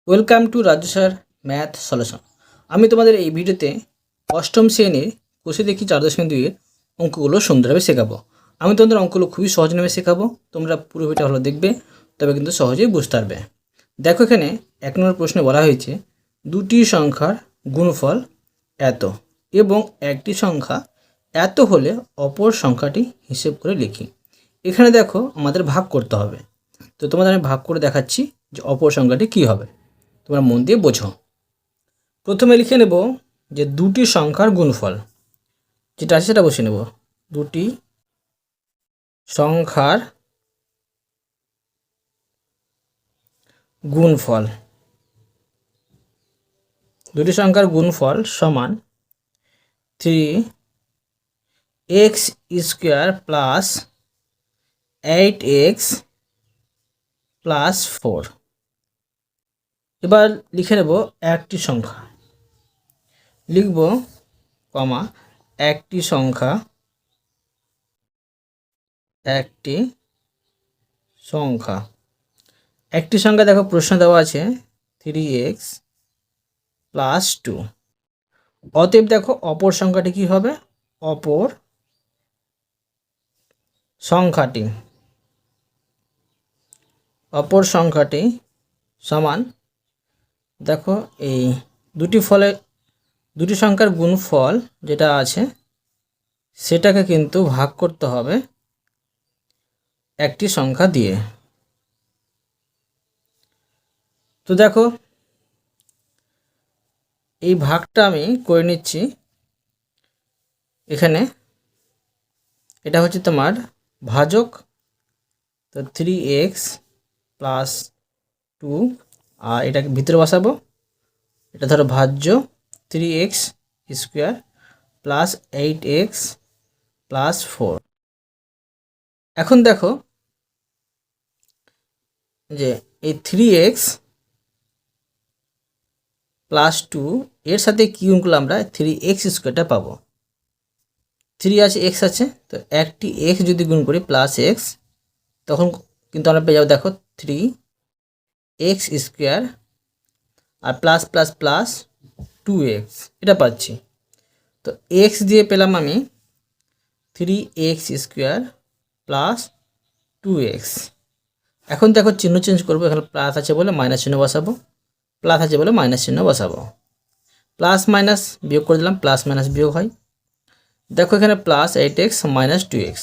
Welcome to Raju sir math solution. আমি তোমাদের এই ভিডিওতে অষ্টম শ্রেণীর কোষে দেখি 4.2 অঙ্কগুলো সুন্দরভাবে শেখাবো। আমি তোমাদের অঙ্কগুলো খুবই সহজভাবে শেখাবো, তোমরা পুরো ভিডিওটা ভালো দেখবে, তবে কিন্তু সহজেই বুঝতে পারবে। দেখো, এখানে 1 নম্বর প্রশ্নে বলা হয়েছে দুটি সংখ্যার গুণফল এত এবং একটি সংখ্যা এত হলে অপর সংখ্যাটি হিসেব করে লিখি। এখানে দেখো আমাদের ভাগ করতে হবে, তো তোমাদের আমি ভাগ করে দেখাচ্ছি যে অপর সংখ্যাটি কী হবে, তোমরা মন দিয়ে বোঝো। প্রথমে লিখে নেব যে দুটি সংখ্যার গুণফল, যেটা আছে সেটা বসে নেব। দুটি সংখ্যার গুণফল, দুটি সংখ্যার গুণফল সমান 3x square plus 8x plus 4। এবার লিখে নেব একটি সংখ্যা, লিখব কমা একটি সংখ্যা, একটি সংখ্যা। একটি সংখ্যা দেখো প্রশ্ন দেওয়া আছে 3x প্লাস 2। অতএব দেখো অপর সংখ্যাটি কি হবে, অপর সংখ্যাটি সমান, দেখো এই দুটি সংখ্যার গুণফল যেটা আছে সেটাকে কিন্তু ভাগ করতে হবে একটি সংখ্যা দিয়ে। তো দেখো এই ভাগটা আমি করে নিচ্ছি। এখানে এটা হচ্ছে তোমার ভাজক, তো 3x প্লাস 2, আর এটাকে ভিতরে বসাবো। এটা ধরো ভাজ্য 3x square plus 8x plus 4। এখন দেখো যে এই 3x প্লাস 2 এর সাথে কি গুণ করলে আমরা 3x স্কোয়ারটা পাবো। 3 আছে, x আছে, তো একটি x যদি গুণ করি প্লাস x, তখন কিন্তু আমরা পেয়ে যাবো দেখো 3x স্কোয়ার আর প্লাস প্লাস প্লাস 2x, এটা পাচ্ছি। তো x দিয়ে পেলাম আমি 3x স্কোয়ার প্লাস 2x। এখন দেখো চিহ্ন চেঞ্জ করবো, এখানে প্লাস আছে বলে মাইনাস চিহ্ন বসাবো, প্লাস আছে বলে মাইনাস চিহ্ন বসাবো। প্লাস মাইনাস বিয়োগ করে দিলাম, প্লাস মাইনাস বিয়োগ হয়। দেখো এখানে plus 8x minus 2x,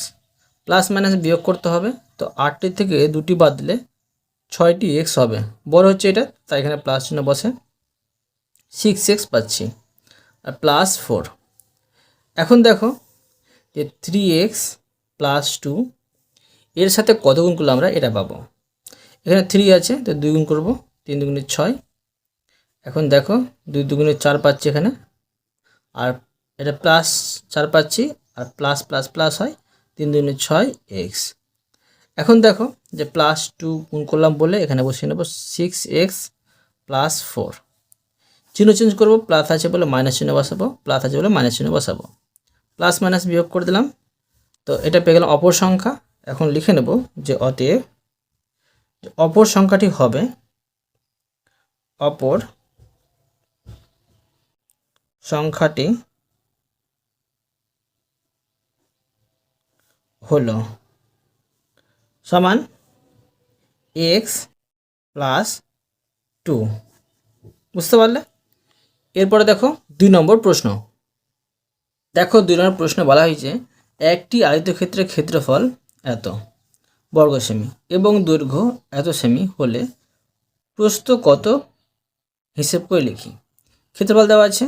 plus minus বিয়োগ করতে হবে। তো 8টি থেকে 2টি বাদ দিলে 6টি x হবে, বড় হচ্ছে এটা, তাই এখানে প্লাস চিহ্ন বসে 6x পাচ্ছি আর প্লাস 4। এখন দেখো যে 3x প্লাস 2 এর সাথে কত গুণ করলে আমরা এটা পাবো। এখানে 3 আছে, তো 2 গুণ করবো, 3 দুগুণে 6। এখন দেখো 2 দুগুণে 4 পাচ্ছি এখানে, আর এটা প্লাস 4 পাচ্ছি, আর প্লাস প্লাস প্লাস হয়, 3 দুগুণে 6x। এখন দেখো যে প্লাস 2 গুণ করলাম বলে এখানে বসিয়ে নেব 6x প্লাস 4। চিহ্ন চেঞ্জ করবো, প্লাস আছে বলে মাইনাস চিহ্ন বসাবো, প্লাস আছে বলে মাইনাস চিহ্ন বসাবো, প্লাস মাইনাস বিয়োগ করে দিলাম। তো এটা পেয়ে গেলাম অপর সংখ্যা। এখন লিখে নেব যে অতএব অপর সংখ্যাটি হবে, অপর সংখ্যাটি হলো সমান x প্লাস 2। বুঝতে পারলে? এরপরে দেখো 2 নম্বর প্রশ্ন। দেখো 2 নম্বর প্রশ্নে বলা হয়েছে একটি আয়তক্ষেত্রের ক্ষেত্রফল এত বর্গ সেমি এবং দৈর্ঘ্য এত সেমি হলে প্রস্থ কত হিসেব করে লিখি। ক্ষেত্রফল দেওয়া আছে,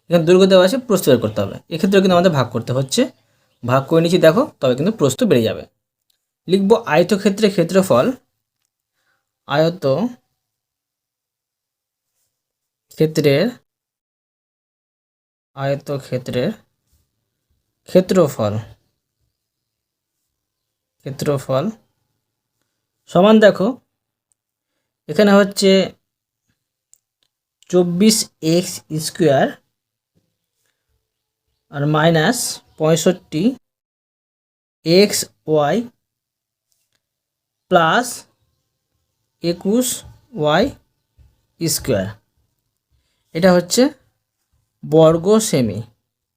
এখানে দৈর্ঘ্য দেওয়া আছে, প্রস্থ বের করতে হবে। এক্ষেত্রে কিন্তু আমাদের ভাগ করতে হচ্ছে, ভাগ করে নিচ্ছি দেখো, তবে কিন্তু প্রস্থ বেড়ে যাবে। লিখব আয়তক্ষেত্রের ক্ষেত্রফল, আয়তক্ষেত্রের ক্ষেত্রফল সমান, দেখো এখানে হচ্ছে 24x স্কোয়ার আর minus 65xy plus 21y square, এটা হচ্ছে বর্গ সেমি।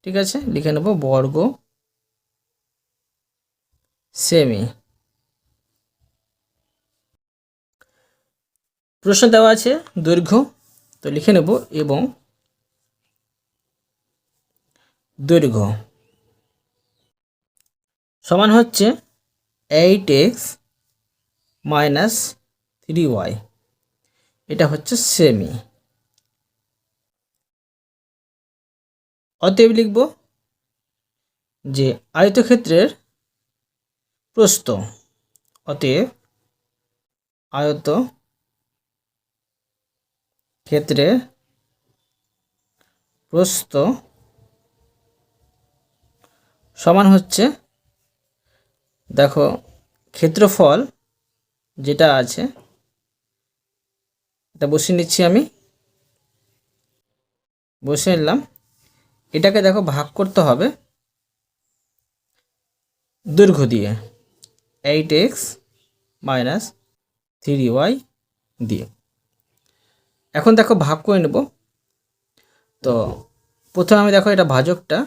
ঠিক আছে, লিখে নেব বর্গ সেমি। প্রশ্ন দেওয়া আছে দৈর্ঘ্য, তো লিখে নেব এবং দৈর্ঘ্য সমান হচ্ছে 8x মাইনাস 3y, এটা হচ্ছে সেমি। অতএব লিখব যে আয়তক্ষেত্রের প্রস্থ, অতএব আয়ত ক্ষেত্রের প্রস্থ সমান হচ্ছে, দেখো ক্ষেত্রফল যেটা আছে এটা বসিয়ে নিচ্ছি, আমি বসিয়ে নিলাম। এটাকে দেখো ভাগ করতে হবে দৈর্ঘ্য দিয়ে, 8x মাইনাস 3y দিয়ে। এখন দেখো ভাগ করে নেব। তো প্রথমে আমি দেখো এটা ভাজকটা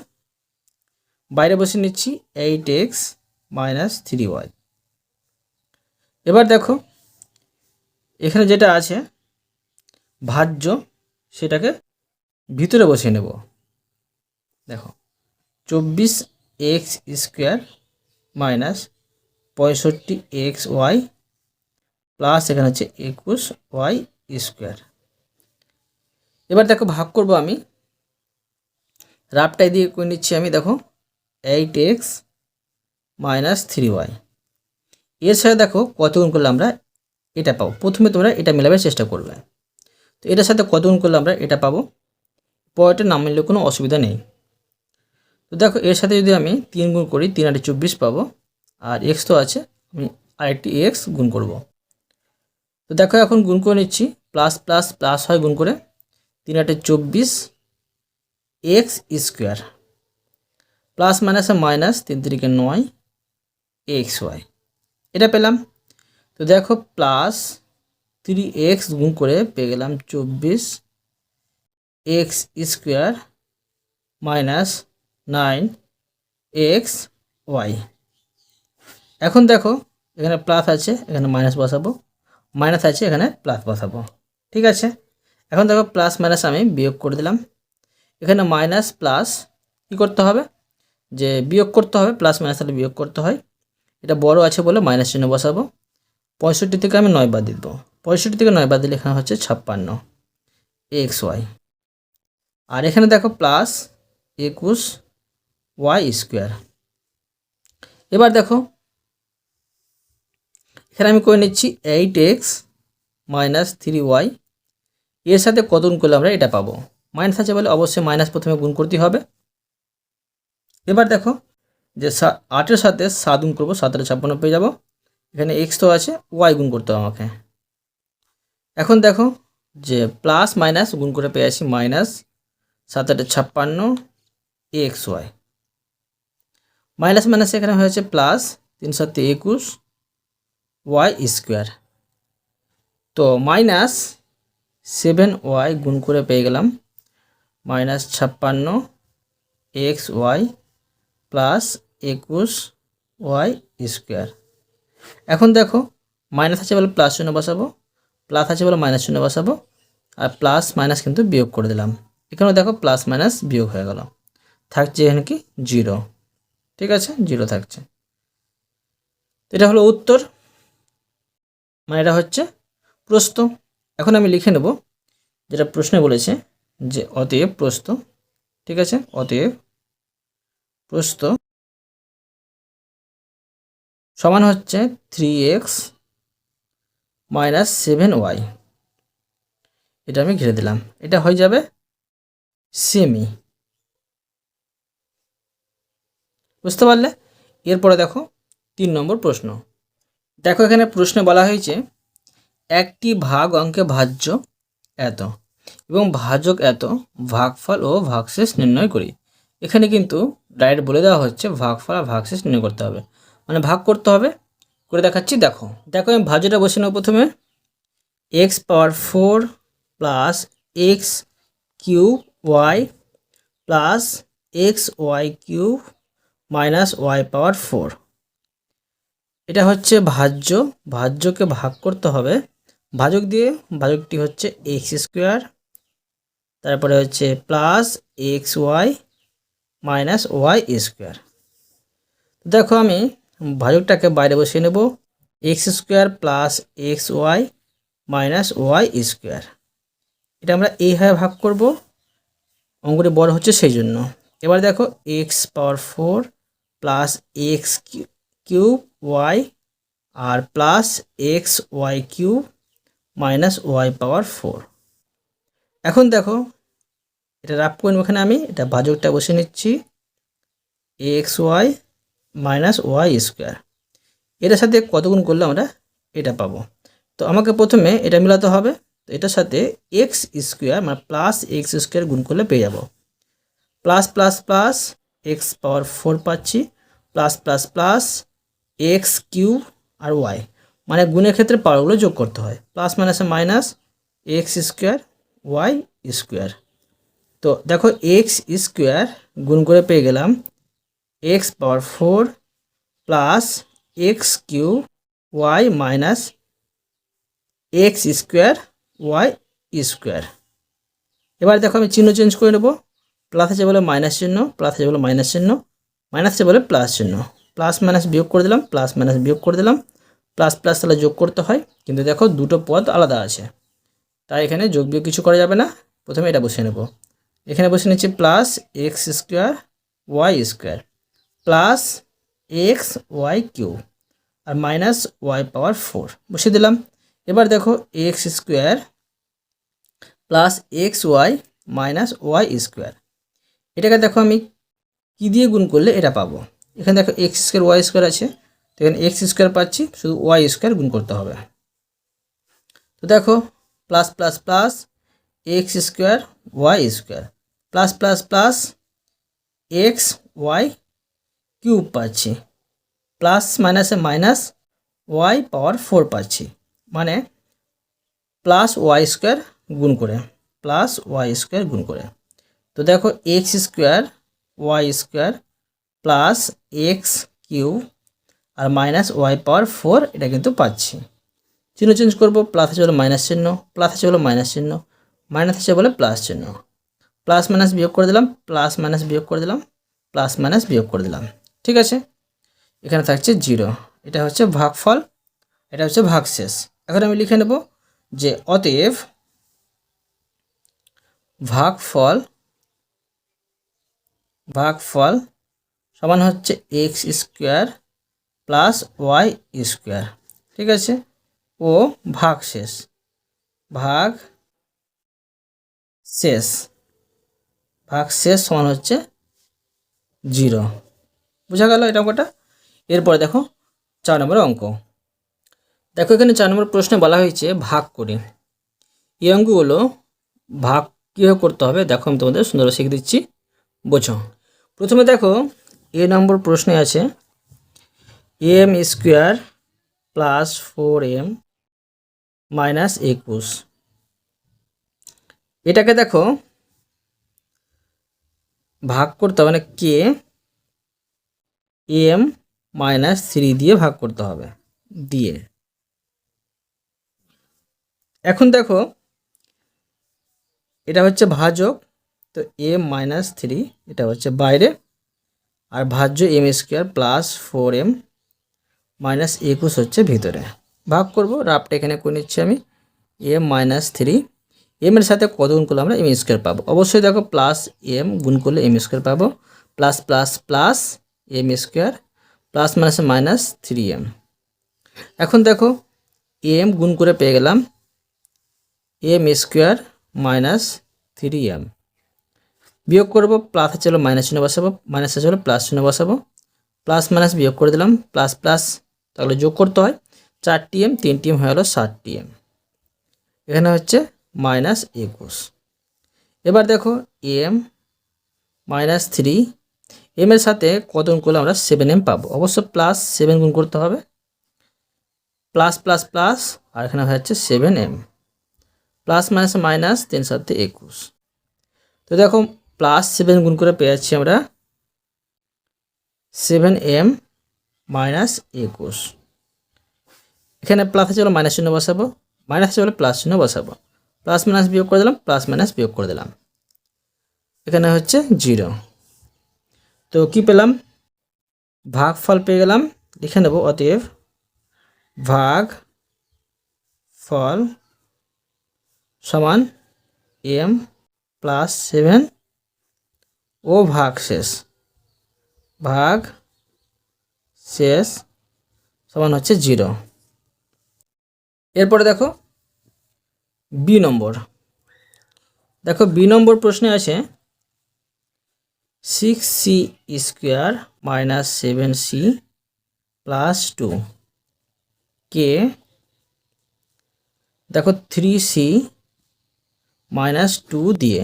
বাইরে বসিয়ে নিচ্ছি, 8x মাইনাস 3y। এবার দেখো এখানে যেটা আছে ভাজ্য, সেটাকে ভিতরে বসিয়ে নেব। দেখো 24x square minus 65xy plus এখানে হচ্ছে 21y স্কোয়ার। এবার দেখো ভাগ করব, আমি রাফটাই দিয়ে করে নিচ্ছি। আমি দেখো 8x মাইনাস 3y, এর সাথে দেখো কত গুণ করলে আমরা এটা পাবো। প্রথমে তোমরা এটা মেলাবার চেষ্টা করবে। তো এটার সাথে কত গুণ করলে আমরা এটা পাবো, পরেরটা নাম মিললে কোনো অসুবিধা নেই। তো দেখো এর সাথে যদি আমি 3 গুণ করি, 3 8 24 পাবো, আর এক্স তো আছে, আমি আরেকটি এক্স গুণ করব। তো দেখো এখন গুণ করে নিচ্ছি, প্লাস প্লাস প্লাস হয় গুণ করে, 3 8 24 এক্স স্কোয়ার প্লাস মাইনাসে মাইনাস 3 3 9 এক্স ওয়াই, এটা পেলাম। তো দেখো প্লাস 3x গুণ করে পেয়ে গেলাম 24x স্কোয়ার মাইনাস 9xy। এখন দেখো এখানে প্লাস আছে, এখানে মাইনাস বসাবো, মাইনাস আছে, এখানে প্লাস বসাবো। ঠিক আছে, এখন দেখো প্লাস মাইনাস আমি বিয়োগ করে দিলাম। এখানে মাইনাস প্লাস কী করতে হবে, যে বিয়োগ করতে হবে, প্লাস মাইনাস তাহলে বিয়োগ করতে হয়। এটা বড় আছে বলে মাইনাস চিহ্ন বসাবো। 65 থেকে আমি 9 বাদ দিয়ে দেবো, 65 থেকে 9 বাদ দিলে এখানে হচ্ছে 56 xy। আর এখানে দেখো প্লাস 21y স্কোয়ার। এবার দেখো এখানে আমি করে নিচ্ছি 8x মাইনাস 3y, এর সাথে কত গুণ করলে আমরা এটা পাবো। মাইনাস আছে বলে অবশ্যই মাইনাস প্রথমে গুণ করতে হবে। এবার দেখো যে 8-এর সাথে 7 গুণ করবো, 7 8 56 পেয়ে যাবো। এখানে এক্স তো আছে, ওয়াই গুণ করতে হবে আমাকে। এখন দেখো যে প্লাস মাইনাস গুণ করে পেয়ে আসি, minus 7 8 56 x y, minus minus এখানে হয়েছে প্লাস, 3 7 21 ওয়াই স্কোয়ার। তো মাইনাস 7y গুণ করে পেয়ে গেলাম minus 56 x y plus 21 y square. এখন দেখো মাইনাস আছে বলে প্লাস শূন্য বসাবো, প্লাস আছে বলে মাইনাস শূন্য বসাবো, আর প্লাস মাইনাস কিন্তু বিয়োগ করে দিলাম। এখানেও দেখো প্লাস মাইনাস বিয়োগ হয়ে গেল, থাকছে এখানে কি 0। ঠিক আছে, 0 থাকছে। এটা হলো উত্তর, মানে এটা হচ্ছে প্রস্থ। এখন আমি লিখে নেব যেটা প্রশ্নে বলেছে, যে অতএব প্রস্থ। ঠিক আছে, অতএব প্রস্থ সমান হচ্ছে 3x মাইনাস 7y, এটা আমি ঘিরে দিলাম, এটা হয়ে যাবে সেমি। বুঝতে পারলে? এরপরে দেখো 3 নম্বর প্রশ্ন। দেখো এখানে প্রশ্নে বলা হয়েছে একটি ভাগ অঙ্কে ভাজ্য এত এবং ভাজক এত, ভাগফল ও ভাগশেষ নির্ণয় করি। এখানে কিন্তু ডাইরেক্ট বলে দেওয়া হচ্ছে ভাগফল আর ভাগশেষ নির্ণয় করতে হবে, মানে ভাগ করতে হবে। করে দেখাচ্ছি, দেখো দেখো আমি ভাজ্যটা বসে নেব। প্রথমে x power 4 plus x cube y plus x y cube minus y power 4। এটা হচ্ছে ভাজ্য, ভাজ্যকে ভাগ করতে হবে ভাজক দিয়ে, ভাজকটি হচ্ছে এক্স স্কোয়ার, তারপরে হচ্ছে plus x y minus y square. দেখো আমি ভাজকটাকে বাইরে বসিয়ে নেব, x square plus x y minus y square. এটা আমরা এইভাবে ভাগ করব, অঙ্কটি বড় হচ্ছে সেই জন্য। এবার দেখো x power 4 plus x cube y আর plus x y cube minus y power 4। এখন দেখো এটা রাফ করে ওখানে আমি এটা ভাজকটা বসে নিচ্ছি, x y minus y square. এটার সাথে কত গুণ করলে আমরা এটা পাবো? তো আমাকে প্রথমে এটা মেলাতে হবে। তো এটার সাথে এক্স স্কোয়ার মানে প্লাস এক্স স্কোয়ার গুণ করলে পেয়ে যাব, plus plus plus x power 4 পাচ্ছি, plus plus plus x cube আর ওয়াই, মানে গুণের ক্ষেত্রে পাওয়ারগুলো যোগ করতে হয়, প্লাস মাইনাসে minus x square y square. তো দেখো এক্স স্কোয়ার গুণ করে পেয়ে গেলাম x power 4 plus x cube y minus x square y square. এবার দেখো আমি চিহ্ন চেঞ্জ করে নেব, প্লাস আছে বলে মাইনাস চিহ্ন, প্লাস আছে বলে মাইনাস চিহ্ন, মাইনাস আছে বলে প্লাস চিহ্ন, প্লাস মাইনাস বিয়োগ করে দিলাম, প্লাস মাইনাস বিয়োগ করে দিলাম, প্লাস প্লাস তাহলে যোগ করতে হয়, কিন্তু দেখো দুটো পদ আলাদা আছে, তাই এখানে যোগ বিয়োগ কিছু করা যাবে না। প্রথমে এটা বসিয়ে নেব, এখানে বসে নিচ্ছি plus x square y square plus x y cube আর মাইনাস ওয়াই পাওয়ার 4 বসিয়ে দিলাম। এবার দেখো x square plus x y minus y square, এটাকে দেখো আমি কী দিয়ে গুণ করলে এটা পাবো? এখানে দেখো এক্স স্কোয়ার ওয়াই স্কোয়ার আছে, তো এখানে এক্স স্কোয়ার পাচ্ছি, শুধু ওয়াই স্কোয়ার গুণ করতে হবে। তো দেখো plus plus plus x square y square plus plus plus x y cube পাচ্ছি, প্লাস মাইনাসে মাইনাস ওয়াই পাওয়ার 4 পাচ্ছি, মানে প্লাস ওয়াই স্কোয়ার গুণ করে, প্লাস ওয়াই স্কোয়ার গুণ করে। তো দেখো x square y square plus x cube আর মাইনাস ওয়াই পাওয়ার 4 এটা কিন্তু পাচ্ছি। চিহ্ন চেঞ্জ করবো, প্লাস আছে বলে মাইনাস চিহ্ন, প্লাস আছে বলে মাইনাস চিহ্ন, মাইনাস আছে বলে প্লাস চিহ্ন, প্লাস মাইনাস বিয়োগ করে দিলাম, প্লাস মাইনাস বিয়োগ করে দিলাম, প্লাস মাইনাস বিয়োগ করে দিলাম, ঠিক আছে। এখানে থাকছে 0, এটা হচ্ছে ভাগফল, এটা হচ্ছে ভাগশেষ। এখন আমি লিখে নেব যে অতএব ভাগফল সমান হচ্ছে x square plus y square, ঠিক আছে, ও ভাগশেষ ভাগশেষ সমান হচ্ছে 0। বোঝা গেল এটা অঙ্কটা। এরপরে দেখো 4 নম্বর অঙ্ক। দেখো এখানে 4 নম্বর প্রশ্নে বলা হয়েছে ভাগ করি। এই অঙ্কগুলো ভাগ কীভাবে করতে হবে দেখো আমি তোমাদের সুন্দরভাবে শিখে দিচ্ছি, বোঝো। প্রথমে দেখো নম্বর প্রশ্নে আছে M square plus 4m minus 21, এটাকে দেখো ভাগ করতে হবে, মানে কে এম মাইনাস 3 দিয়ে ভাগ করতে হবে দিয়ে। এখন দেখো এটা হচ্ছে ভাজক, তো এম মাইনাস 3 এটা হচ্ছে বাইরে, আর ভাজ্য m square plus 4m minus 21 হচ্ছে ভিতরে। ভাগ করব, রাফটা এখানে করে নিচ্ছি আমি, এম মাইনাস 3, এমের সাথে কত গুণ করলে আমরা এম স্কোয়ার পাবো? অবশ্যই দেখো প্লাস এম গুণ করলে এম স্কোয়ার পাবো, plus plus plus m square plus minus minus 3m। এখন দেখো এম গুণ করে পেয়ে গেলাম এম স্কোয়ার মাইনাস 3m, বিয়োগ করব, প্লাস আছে হলো মাইনাস চিহ্ন বসাবো, মাইনাস আছে হলো প্লাস চিহ্ন বসাবো, প্লাস মাইনাস বিয়োগ করে দিলাম, প্লাস প্লাস তাহলে যোগ করতে হয়, 4m 3m হয়ে গেলো 7m, এখানে হচ্ছে মাইনাস 21। এবার দেখো এম মাইনাস 3, এমের সাথে কত গুণ করলে আমরা 7m পাবো? অবশ্য প্লাস 7 গুণ করতে হবে, প্লাস প্লাস প্লাস আর এখানে হচ্ছে 7m, প্লাস মাইনাস মাইনাস 3 7 21। তো দেখো +7 গুণ করে পেয়ে যাচ্ছি আমরা 7m মাইনাস 21। এখানে প্লাস আছে বলে মাইনাস চিহ্ন বসাবো, মাইনাস আছে বলে প্লাস চিহ্ন বসাবো, প্লাস মাইনাস বিয়োগ করে দিলাম, প্লাস মাইনাস বিয়োগ করে দিলাম, এখানে হচ্ছে 0। তো কি পেলাম, ভাগফল পেয়ে গেলাম, লিখে নেব অতএব ভাগ ফল সমান m প্লাস 7 ও ভাগ শেষ সমান হচ্ছে 0। এরপরে দেখো বি নম্বর, দেখো বি নম্বর প্রশ্নে আছে 6c square minus 7c plus 2 কে দেখো 3c মাইনাস 2 দিয়ে,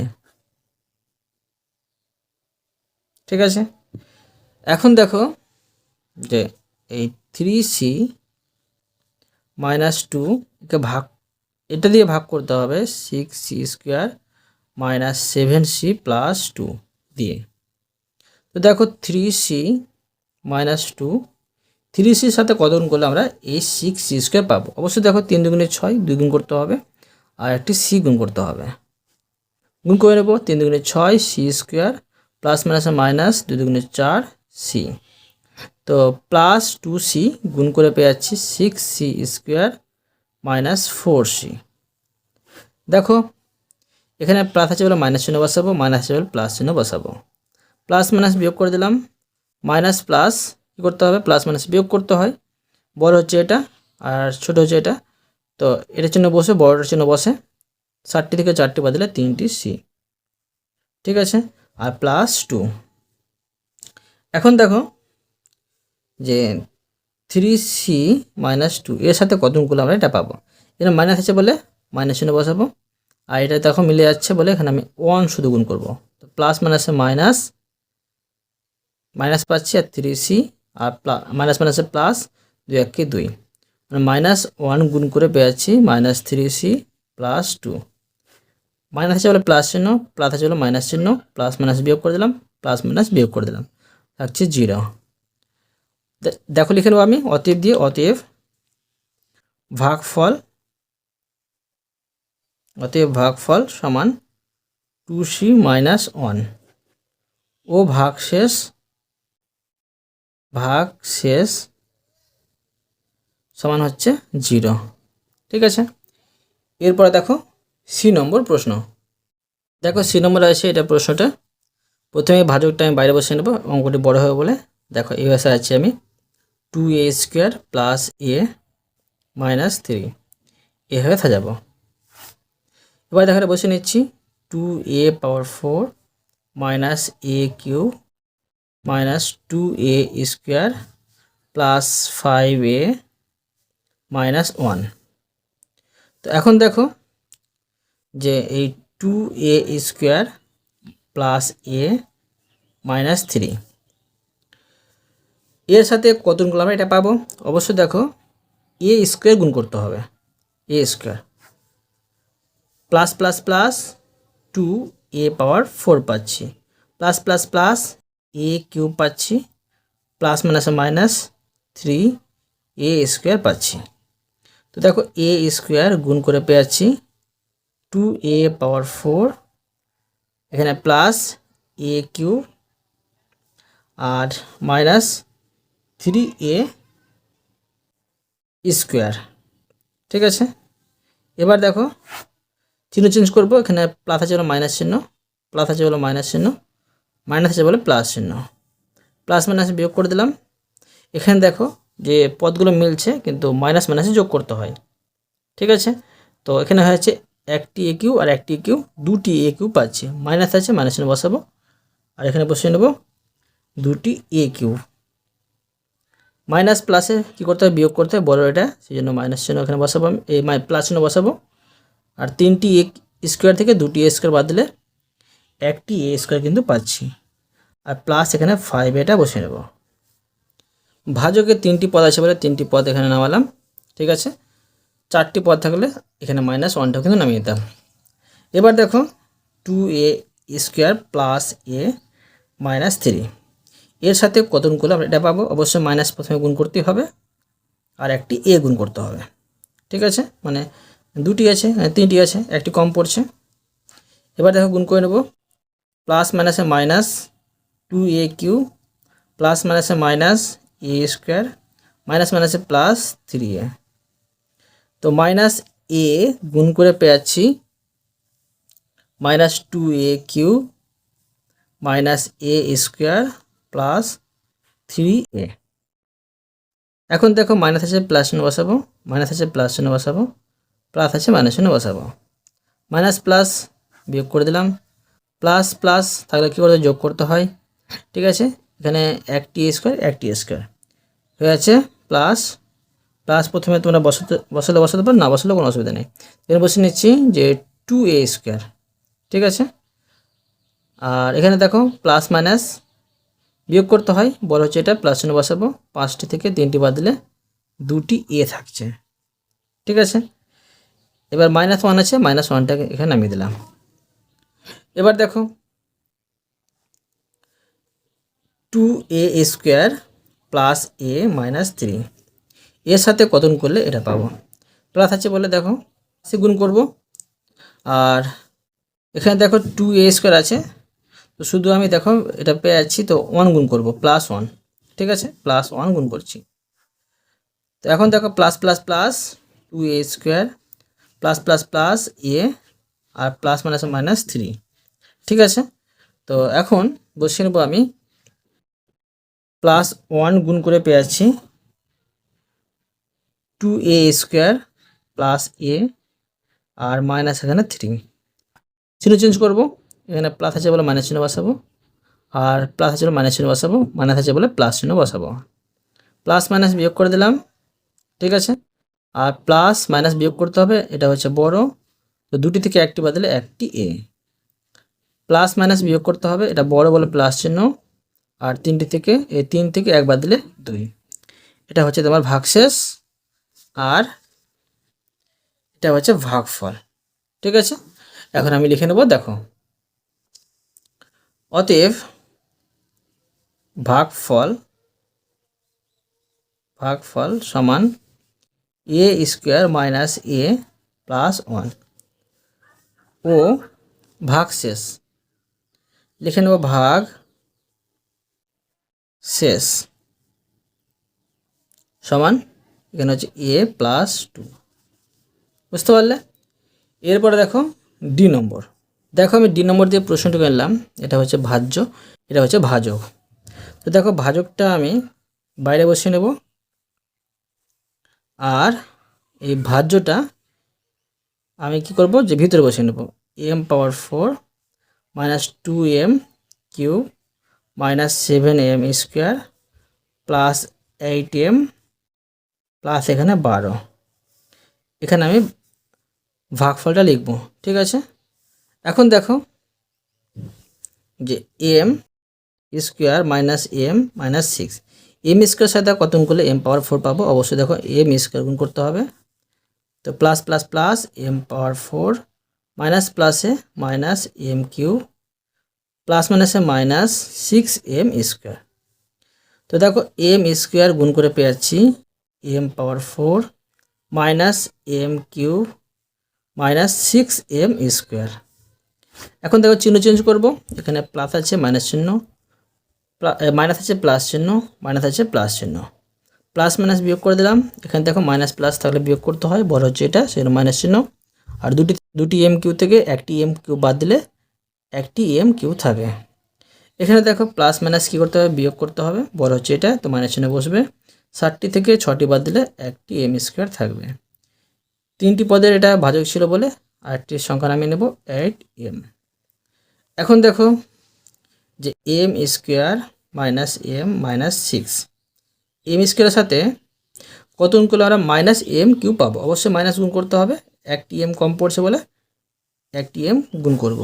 ঠিক আছে। এখন দেখো যে এই 3c মাইনাস 2 কে ভাগ, এটা দিয়ে ভাগ করতে হবে 6c square minus 7c plus 2 দিয়ে। তো দেখো 3c মাইনাস 2, 3cর সাথে কত গুণ করলে আমরা এই 6c স্কোয়ার পাবো। অবশ্যই দেখো 3 দুগুণে 6, 2 গুণ করতে হবে আর একটি c গুণ করতে হবে। গুণ করে নেব 3 দুগুণে 6 c square plus minus minus 2 দুগুণে 4 c। তো প্লাস 2c গুণ করে পেয়ে যাচ্ছি 6c স্কোয়ার মাইনাস 4c। দেখো এখানে প্লাস আছে বলে মাইনাস চিহ্ন বসাবো, মাইনাস আছে বলে প্লাস চিহ্ন বসাবো, প্লাস মাইনাস বিয়োগ করে দিলাম, মাইনাস প্লাস কী করতে হবে, প্লাস মাইনাস বিয়োগ করতে হয়। বড় হচ্ছে এটা আর ছোট হচ্ছে এটা, তো এটার জন্য বসে বড়টার জন্য বসে, 7টি থেকে 4টি বাদ দিলে 3টি c, ঠিক আছে। আর প্লাস 2। এখন দেখো যে 3c মাইনাস 2 এর সাথে কত গুণ করলে আমরা এটা পাবো। এখানে মাইনাস আছে বলে মাইনাস চিহ্ন বসাবো, আর এটা দেখো মিলে যাচ্ছে বলে এখানে আমি 1 শুধু গুণ করবো। তো প্লাস মাইনাসে মাইনাস, মাইনাস পাচ্ছি আর 3c আর মাইনাস মাইনাসে প্লাস, 2 1 2, মানে -1 গুণ করে পেয়ে যাচ্ছি মাইনাস 3c প্লাস 2। মাইনাস আছে বলে প্লাস চিহ্ন, প্লাস আছে বলে মাইনাস চিহ্ন, প্লাস মাইনাস বিয়োগ করে দিলাম, প্লাস মাইনাস বিয়োগ করে দিলাম, থাকছে 0। দেখো লিখে নেবো আমি অতএব দিয়ে, অতএব ভাগফল সমান 2c মাইনাস 1 ও ভাগশেষ সমান হচ্ছে 0, ঠিক আছে। এরপরে দেখো সি নম্বর প্রশ্ন, দেখো সি নম্বর আছে এটা প্রশ্নটা। প্রথমে ভাজকটা আমি বাইরে বসে নেব, অঙ্কটি বড় হবে বলে। দেখো এই ভাষায় আছে আমি 2a square plus a minus 3 এভাবে সাজাবো। এবার দেখো বসে নিচ্ছি 2a power 4 minus a cube minus 2a square plus 5a minus 1। তো এখন দেখো যে এই 2a square plus a minus 3 এর সাথে কত গুণ করলে আমরা এটা পাবো। অবশ্যই দেখো a স্কোয়ার গুণ করতে হবে, a square plus plus plus 2a power 4 পাচ্ছি, plus plus plus a cube পাচ্ছি, plus minus minus 3a square পাচ্ছি। তো দেখো a স্কোয়ার গুণ করে পেয়ে যাচ্ছি 2a পাওয়ার 4, এখানে প্লাস a কিউব আর মাইনাস 3a স্কোয়ার, ঠিক আছে। এবার দেখো চিহ্ন চেঞ্জ করবো, এখানে প্লাস আছে বলে মাইনাস চিহ্ন, প্লাস আছে বলে মাইনাস চিহ্ন, মাইনাস আছে বলে প্লাস চিহ্ন, প্লাস মাইনাস বিয়োগ করে দিলাম। এখানে দেখো যে পদগুলো মিলছে কিন্তু মাইনাস মাইনাসে যোগ করতে হয়, ঠিক আছে। তো এখানে হয়েছে একটি এ কিউ আর একটি কিউ, 2টি এ কিউ পাচ্ছি, মাইনাস আছে মাইনাস চিহ্ন বসাবো, আর এখানে বসিয়ে নেব 2টি এ কিউ। মাইনাস প্লাসে কী করতে হবে, বিয়োগ করতে হয় বড় এটা, সেই জন্য মাইনাস চিহ্ন এখানে বসাবো, আমি এই প্লাস চিহ্ন বসাবো। আর 3টি এ স্কোয়ার থেকে 2টি এ স্কোয়ার বাদ দিলে একটি এ স্কোয়ার কিন্তু পাচ্ছি, আর প্লাস এখানে 5 এটা বসিয়ে নেব। ভাজকের 3টি পদ আছে বলে 3টি পদ এখানে নামালাম, ঠিক আছে। 4টি পদ থাকলে এখানে -1টা কিন্তু নামিয়ে দিতাম। এবার দেখো 2a স্কোয়ার প্লাস a -3 এর সাথে কত গুণ করলে আমরা এটা পাবো? অবশ্যই মাইনাস প্রথমে গুণ করতে হবে আর একটি a গুণ করতে হবে। ঠিক আছে, মানে 2টি আছে, 3টি আছে, একটি কম পড়ছে। এবার দেখো গুণ করে নেব, প্লাস মাইনাসে মাইনাস 2a কিউ প্লাস মাইনাসে মাইনাস a স্কোয়ার মাইনাস মাইনাসে প্লাস 3a। তো মাইনাস a গুণ করে পেয়েছি -2a cube minus a square plus 3a। এখন দেখো মাইনাস আছে প্লাস চিহ্ন বসাবো, মাইনাস আছে প্লাস চিহ্ন বসাবো, প্লাস আছে মাইনাস চিহ্ন বসাবো। মাইনাস প্লাস বিয়োগ করে দিলাম, প্লাস প্লাস থাকলে কী করতে যোগ করতে হয়। ঠিক আছে, এখানে একটি স্কোয়ার একটি স্কোয়ার হয়ে আছে প্লাস প্লাস প্রথমে তোমরা বসাতে পারো, না বসালেও কোনো অসুবিধা নেই। এখানে বসে নিচ্ছি যে 2a স্কোয়ার। ঠিক আছে, আর এখানে দেখো প্লাস মাইনাস বিয়োগ করতে হয়, বড় হচ্ছে এটা প্লাস চিহ্ন বসাবো, 5টি থেকে 3টি বাদ দিলে 2টি a থাকছে। ঠিক আছে, এবার -1 আছে, -1টাকে এখানে নামিয়ে দিলাম। এবার দেখো 2a স্কোয়ার প্লাস a -3 এর সাথে কত গুণ করলে এটা পাবো? প্লাস আছে বলে দেখো সে গুণ করব, আর এখানে দেখো 2a স্কোয়ার আছে, তো শুধু আমি দেখো এটা পেয়ে যাচ্ছি, তো 1 গুণ করব, +1। ঠিক আছে, +1 গুণ করছি। তো এখন দেখো plus plus plus 2a square plus plus plus a আর প্লাস -3। ঠিক আছে, তো এখন বসিয়ে নেব আমি, +1 গুণ করে পেয়ে যাচ্ছি 2a স্কোয়ার প্লাস a আর মাইনাস এখানে 3। চিহ্ন চেঞ্জ করব, এখানে প্লাস আছে বলে মাইনাস চিহ্ন বসাবো, আর প্লাস আছে বলে মাইনাস চিহ্ন বসাবো, মাইনাস আছে বলে প্লাস চিহ্ন বসাবো। প্লাস মাইনাস বিয়োগ করে দিলাম। ঠিক আছে, আর প্লাস মাইনাস বিয়োগ করতে হবে, এটা হচ্ছে বড়, তো 2টি থেকে একটি বাদলে একটি a। প্লাস মাইনাস বিয়োগ করতে হবে, এটা বড় বলে প্লাস চিহ্ন, আর 3টি থেকে 3 থেকে 1 বাদ দিলে 2। এটা হচ্ছে তোমার ভাগশেষ, আর এটা হচ্ছে ভাগফল। ঠিক আছে, এখন আমি লিখে নেব, দেখো অতএব ভাগফল সমান a square minus a plus 1 ও ভাগশেষ লিখে নেব ভাগ শেষ সমান এখানে হচ্ছে a প্লাস 2। বুঝতে পারলে? এরপরে দেখো ডি নম্বর, দেখো আমি ডি নম্বর দিয়ে প্রশ্নটি করলাম, এটা হচ্ছে ভাজ্য, এটা হচ্ছে ভাজক। তো দেখো ভাজকটা আমি বাইরে বসিয়ে নেব, আর এই ভাজ্যটা আমি কি করব, যে ভিতরে বসিয়ে নেব, m⁴ -2m cube -7m square plus 8m plus এখানে 12। এখানে আমি ভাগফলটা লিখব। ঠিক আছে, এখন দেখো যে m square -m -6 m square সাথে কত গুণ করলে m⁴ পাবো? অবশ্যই দেখো m স্কোয়ার গুণ করতে হবে, তো plus plus plus m⁴ minus প্লাসে মাইনাস m কিউব প্লাস মাইনাসে -6m স্কোয়ার। তো দেখো m স্কোয়ার গুণ করে পেয়ে যাচ্ছি m⁴ minus m cube -6m square. এখন দেখো চিহ্ন চেঞ্জ করব, এখানে প্লাস আছে মাইনাস চিহ্ন, মাইনাস আছে প্লাস চিহ্ন, মাইনাস আছে প্লাস চিহ্ন, প্লাস মাইনাস বিয়োগ করে দিলাম। এখানে দেখো মাইনাস প্লাস থাকলে বিয়োগ করতে হয়, বড় হচ্ছে এটা, সেই মাইনাস চিহ্ন, আর দুটি m কিউ থেকে একটি m কিউ বাদ দিলে একটি m কিউ থাকে। এখানে দেখো প্লাস মাইনাস কী করতে হবে, বিয়োগ করতে হবে, বড় হচ্ছে এটা, তো মাইনাস চিহ্ন বসবে, 60টি থেকে 6টি বাদ দিলে একটি m স্কোয়ার থাকবে। 3টি পদের এটা ভাজক ছিল বলে আরেকটি সংখ্যা নামিয়ে নেব 8m। এখন দেখো যে m স্কোয়ার -m -6 m স্কোয়ারের সাথে কত গুণ করলে আমরা -m কিউব পাবো? অবশ্যই মাইনাস গুণ করতে হবে, একটি m কম পড়ছে বলে একটি m গুণ করব।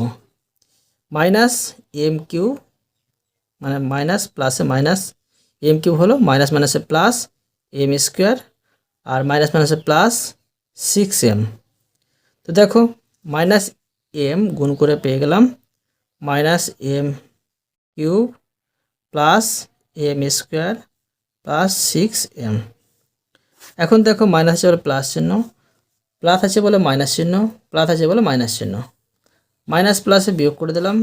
-m কিউব মানে মাইনাস প্লাসে মাইনাস m কিউব হলো, মাইনাস মাইনাসে প্লাস m স্কোয়ার, আর মাইনাস মাইনাসে প্লাস 6m। তো দেখো মাইনাস এম গুণ করে পেয়ে গেলাম minus m cube plus m square plus 6m। এখন দেখো মাইনাস আছে বলে প্লাস চিহ্ন, প্লাস আছে বলে মাইনাস চিহ্ন, প্লাস আছে বলে মাইনাস চিহ্ন, মাইনাস প্লাসে বিয়োগ করে দিলাম।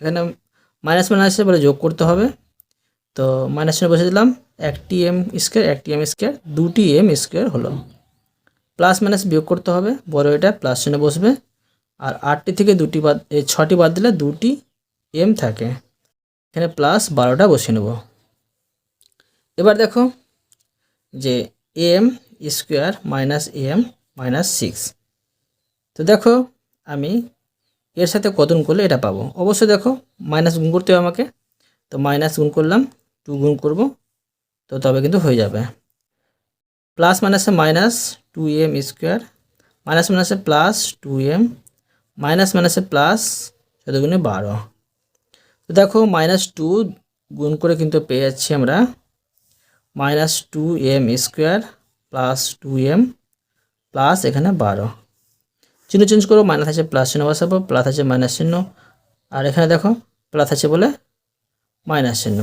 এখানে মাইনাস মাইনাসে বলে যোগ করতে হবে, তো মাইনাস চিহ্ন বসে দিলাম। একটি এম স্কোয়ার একটি এম স্কোয়ার, দুটি এম স্কোয়ার হলো। প্লাস মাইনাস বিয়োগ করতে হবে, বড় এটা প্লাস চিহ্ন বসবে, আর 8টি থেকে 6টি বাদ দিলে 2টি এম থাকে, এখানে প্লাস 12টা বসিয়ে নেব। এবার দেখো যে m square minus m minus 6। তো দেখো আমি এর সাথে কত গুণ করলে এটা পাবো, অবশ্যই দেখো মাইনাস গুণ করতে হবে আমাকে, তো মাইনাস গুণ করলাম, 2 গুণ করব, তো তবে কিন্তু হয়ে যাবে। প্লাস মাইনাসে মাইনাস 2m স্কোয়ার, মাইনাস মাইনাসে প্লাস 2m, মাইনাস মাইনাসে প্লাস 14 গুণে 12। তো দেখো -2 গুণ করে কিন্তু পেয়ে যাচ্ছি আমরা -2m square plus 2m plus এখানে 12। চিহ্ন চেঞ্জ করবো, মাইনাস আছে প্লাস চিহ্ন বসাবো, প্লাস আছে মাইনাস চিহ্ন, আর এখানে দেখো প্লাস আছে বলে মাইনাস চিহ্ন,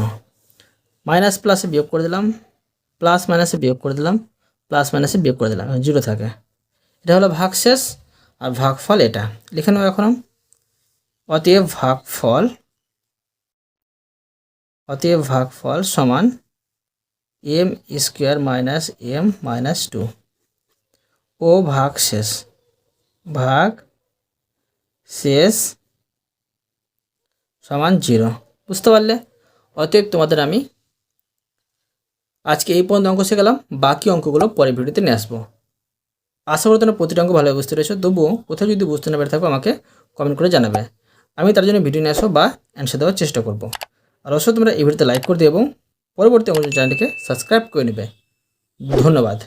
মাইনাস প্লাসে বিয়োগ করে দিলাম, প্লাস মাইনাসে বিয়োগ করে দিলাম, প্লাস মাইনাসে বিয়োগ করে দিলাম, 0 থাকে। এটা হলো ভাগশেষ, আর ভাগফল এটা লিখে নেব এখন। অতএব ভাগফল সমান m square minus m minus 2 ও ভাগশেষ সমান 0। বুঝতে পারলে? অতএব তোমাদের আমি আজকে এই পর্যন্ত অঙ্ক শেখালাম, বাকি অঙ্কগুলো পরের ভিডিওতে নিয়ে আসবো। আশা করি তোমরা প্রতিটা অঙ্ক ভালোভাবে বুঝতে পেরেছো, তবুও কোথাও যদি বুঝতে না পেরে থাকো আমাকে কমেন্ট করে জানাবে, আমি তার জন্য ভিডিও নিয়ে আসবো বা অ্যান্সার দেওয়ার চেষ্টা করবো। আর অবশ্যই তোমরা এই ভিডিওতে লাইক করে দিও এবং পরবর্তী অঙ্ক চ্যানেলটিকে সাবস্ক্রাইব করে নেবে। ধন্যবাদ।